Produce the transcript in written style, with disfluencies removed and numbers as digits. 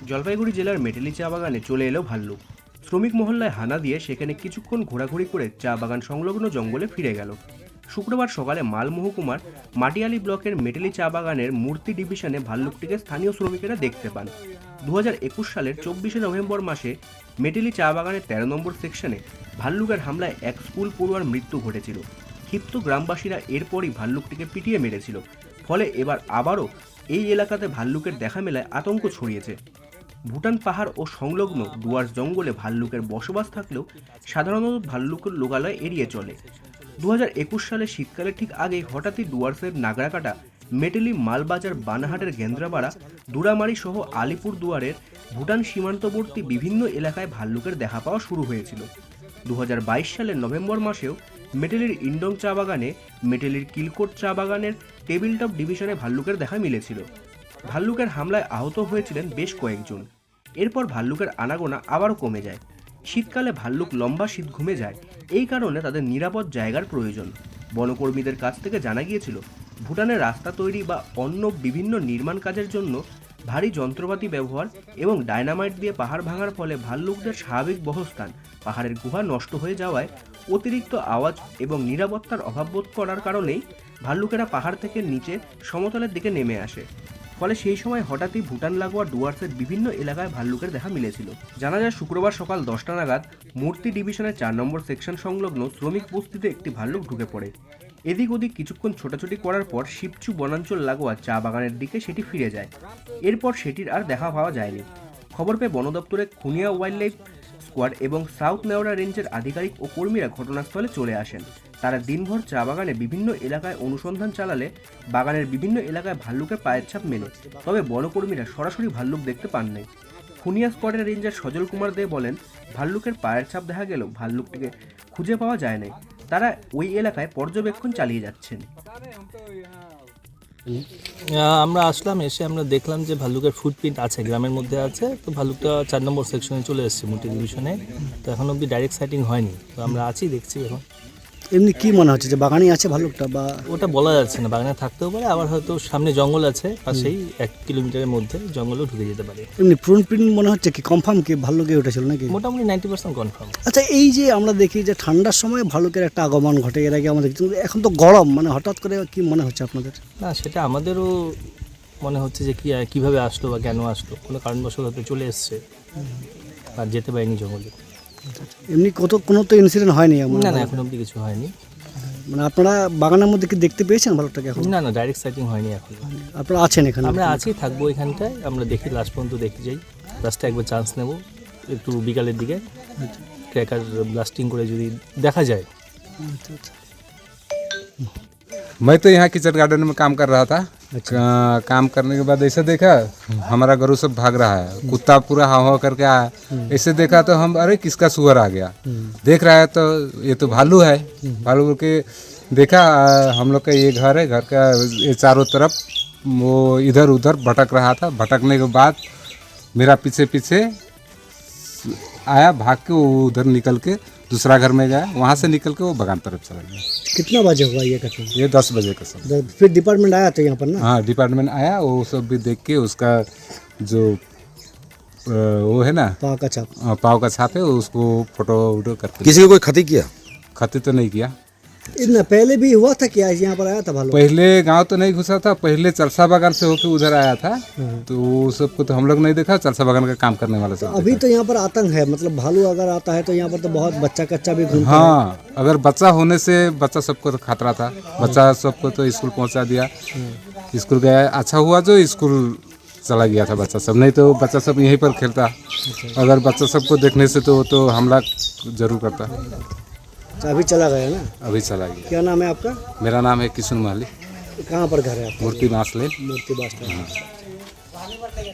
জলপাইগুড়ি জেলার মেটেলি চা বাগানে চলে এলো ভাল্লুক। শ্রমিক মহল্লায় হানা দিয়ে সেখানে কিছুক্ষণ ঘোরাঘুরি করে চা বাগান সংলগ্ন জঙ্গলে ফিরে গেল। শুক্রবার সকালে মাল মহকুমার মাটিয়ালি ব্লকের মেটেলি চা বাগানের মূর্তি ডিভিশনে ভাল্লুকটিকে স্থানীয় শ্রমিকেরা দেখতে পান। 2021 সালের 24শে নভেম্বর মাসে মেটেলি চা বাগানের 13 নম্বর সেকশনে ভাল্লুকের হামলায় এক স্কুল পড়ুয়ার মৃত্যু ঘটেছিল। ক্ষিপ্ত গ্রামবাসীরা এরপরই ভাল্লুকটিকে পিটিয়ে মেরেছিল। ফলে এবার আবারও এই এলাকাতে ভাল্লুকের দেখা মেলায় আতঙ্ক ছড়িয়েছে। ভুটান পাহাড় ও সংলগ্ন ডুয়ার্স জঙ্গলে ভাল্লুকের বসবাস থাকলেও সাধারণত ভাল্লুকের লোকালয় এড়িয়ে চলে। 2021 সালে শীতকালের ঠিক আগেই হঠাৎই ডুয়ার্সের নাগরাকাটা, মেটেলি, মালবাজার, বানাহাটের গেন্দ্রাপাড়া, দুরামারি সহ আলিপুর দুয়ারের ভুটান সীমান্তবর্তী বিভিন্ন এলাকায় ভাল্লুকের দেখা পাওয়া শুরু হয়েছিল। 2022 সালের নভেম্বর মাসেও মেটেলির ইন্ডং চা বাগানে, মেটেলির কিলকোট চা বাগানের টেবিল টপ ডিভিশনে ভাল্লুকের দেখা মিলেছিল। ভাল্লুকের হামলায় আহত হয়েছিলেন বেশ কয়েকজন। এরপর ভাল্লুকের আনাগোনা আবারও কমে যায়। শীতকালে ভাল্লুক লম্বা শীত ঘুমে যায়, এই কারণে তাদের নিরাপদ জায়গার প্রয়োজন। বনকর্মীদের কাছ থেকে জানা গিয়েছিল, ভুটানের রাস্তা তৈরি বা অন্য বিভিন্ন নির্মাণ কাজের জন্য ভারী যন্ত্রপাতি ব্যবহার এবং ডায়নামাইট দিয়ে পাহাড় ভাঙার ফলে ভাল্লুকদের স্বাভাবিক বসস্থান পাহাড়ের গুহা নষ্ট হয়ে যাওয়ায় অতিরিক্ত আওয়াজ এবং নিরাপত্তার অভাব বোধ করার কারণেই ভাল্লুকেরা পাহাড় থেকে নিচে সমতলের দিকে নেমে আসে। ফলে সেই সময় হঠাৎই ভুটান লাগোয়া ডুয়ার্সের বিভিন্ন এলাকায় ভাল্লুকের দেখা মিলেছিল। জানা যায়, শুক্রবার সকাল 10টা নাগাদ মূর্তি ডিভিশনের 4 নম্বর সেকশন সংলগ্ন শ্রমিক বস্তিতে একটি ভাল্লুক ঢুকে পড়ে। এদিক ওদিক কিছুক্ষণ ছোটাছুটি করার পর শিবচু বনাঞ্চল লাগোয়া চা বাগানের দিকে সেটি ফিরে যায়। এরপর সেটির আর দেখা পাওয়া যায়নি। খবর পেয়ে বন দপ্তরের খুনিয়া ওয়াইল্ড লাইফ স্কোয়াড এবং সাউথ নেওড়া রেঞ্জের আধিকারিক ও কর্মীরা ঘটনাস্থলে চলে আসেন। তারা দিনভর চা বাগানে বিভিন্ন এলাকায় অনুসন্ধান চালালে বাগানের বিভিন্ন এলাকায় ভাল্লুকের পায়ের ছাপ মেলে, তবে বনকর্মীরা সরাসরি ভাল্লুক দেখতে পান নাই। খুনিয়া স্কোয়াডের রেঞ্জার সজল কুমার দে বলেন, ভাল্লুকের পায়ের ছাপ দেখা গেলেও ভাল্লুকটিকে খুঁজে পাওয়া যায় নাই। তারা ওই এলাকায় পর্যবেক্ষণ চালিয়ে যাচ্ছেন। আমরা আসলাম, এসে আমরা দেখলাম যে ভাল্লুকের ফুটপ্রিন্ট আছে, গ্রামের মধ্যে আছে। তো ভাল্লুকটা 4 নম্বর সেকশনে চলে এসেছে মুটি ডিভিশনে। তো এখন অবধি ডাইরেক্ট সাইটিং হয়নি, তো আমরা আছি, দেখছি। এখন এমনি কি মনে হচ্ছে যে বাগানেই আছে ভাল্লুকটা, বা ওটা বলা যাচ্ছে না, বাগানে থাকতেও পারে, আবার হয়তো সামনে জঙ্গল আছে, পাশেই 1 কিলোমিটারের মধ্যে জঙ্গলও ঢুকে যেতে পারে। এমনি প্রিন্ট মনে হচ্ছে কি কনফার্ম কি ভাল্লুকে উঠেছিল নাকি? মোটামুটি 90% কনফার্ম। আচ্ছা, এই যে আমরা দেখি যে ঠান্ডার সময় ভাল্লুকের একটা আগমন ঘটে, এর আগে আমাদের, কিন্তু এখন তো গরম, মানে হঠাৎ করে কি মনে হচ্ছে আপনাদের? না, সেটা আমাদেরও মনে হচ্ছে যে কীভাবে আসলো বা কেন আসলো, কোনো কারণবশত হয়তো চলে এসছে আর যেতে পারেনি জঙ্গলে। এমনি কোনো তো ইনসিডেন্ট হয়নি? না না, এখন অবধি কিছু হয়নি। মানে আপনারা বাগানের মধ্যে কি দেখতে পেয়েছেন ভাল্লুকটাকে এখন? না না, ডাইরেক্ট সাইটিং হয়নি এখন। আপনারা আছেন এখানে? আমরা আছি, থাকবো এখানটায়, আমরা দেখি, লাস্ট পর্যন্ত দেখে যাই। লাস্টে একবার চান্স নেব, একটু বিকালের দিকে ক্র্যাকার ব্লাস্টিং করে যদি দেখা যায়। मैं तो यहाँ किचन गार्डन में काम कर रहा था। काम करने के बाद ऐसे देखा हमारा गरु सब भाग रहा है, कुत्ता पूरा हाँ हाँ करके आया। ऐसे देखा तो हम, अरे किसका सुअर आ गया, देख रहा है तो ये तो भालू है। भालू के देखा, हम लोग का ये घर है, घर का ये चारों तरफ वो इधर उधर भटक रहा था। भटकने के बाद मेरा पीछे पीछे आया, भाग के वो उधर निकल के दूसरा घर में गया, वहाँ से निकल के वो बगान तरफ चला गया। कितना बजे हुआ ये घटना? ये 10 बजे का समय। फिर डिपार्टमेंट आया था यहाँ पर ना? हाँ, डिपार्टमेंट आया, वो सब भी देख के उसका जो वो है ना पाँव का छाप है, उसको फोटो वोटो करके। किसी को कोई क्षति किया? क्षति तो नहीं किया। इतना पहले भी हुआ था क्या यहाँ पर आया था भालू? पहले गांव तो नहीं घुसा था, पहले चरसा बागान से होकर उधर आया था। तो सबको तो हम लोग नहीं देखा, चरसा बागान का काम करने वाला सब अभी तो यहाँ पर आतंक है, मतलब भालू अगर आता है तो यहाँ पर तो बहुत बच्चा कच्चा भी घूमता है। हाँ, अगर बच्चा होने से बच्चा सबको तो खतरा था। बच्चा सबको तो स्कूल पहुँचा दिया, स्कूल गया। अच्छा हुआ जो स्कूल चला गया था बच्चा सब, नहीं तो बच्चा सब यहीं पर खेलता। अगर बच्चा सबको देखने से तो हमला जरूर करता। अभी चला गया ना? अभी चला गया। क्या नाम है आपका? मेरा नाम है किशन माली। कहाँ पर घर है आपका? मूर्ति बांस लेन। मूर्ति बांस लेन।